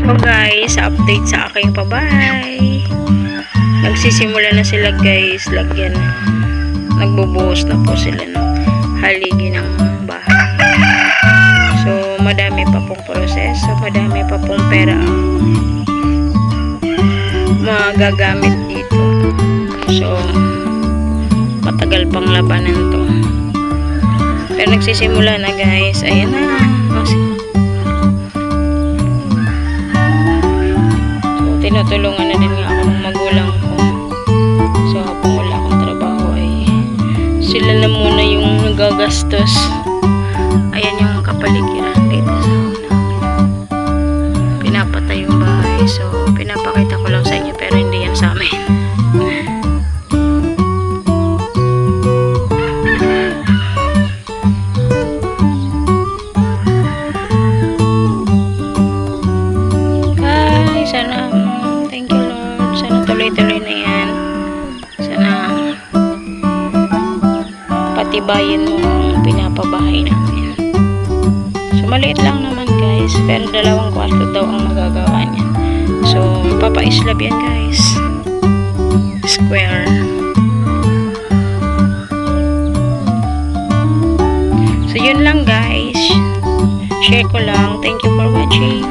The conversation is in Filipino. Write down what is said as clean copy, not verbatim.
ko guys, update sa aking pabahay. Nagsisimula na sila guys, lagyan. Nagbubuhos na po sila ng haligi ng bahay. So, madami pa pong proseso, madami pa pong pera ang magagamit dito. So, matagal pang labanan to. Pero nagsisimula na guys, ayan na. Tinutulungan na din nga ako ng magulang ko. So, habang wala akong trabaho ay sila na muna yung nagagastos. Ayan yung kapaligiran dito sa namin. Pinapatay yung bahay. So, pinapakita ko lang sa inyo pero hindi yan sa amin. Sana thank you Lord, sana tuloy-tuloy na yan, sana patibayin mo ang pinapabahay namin. So maliit lang naman guys, pero 2 kwarto daw ang magagawa niya. So papa-islab yan guys, square. So yun lang guys, share ko lang. Thank you for watching.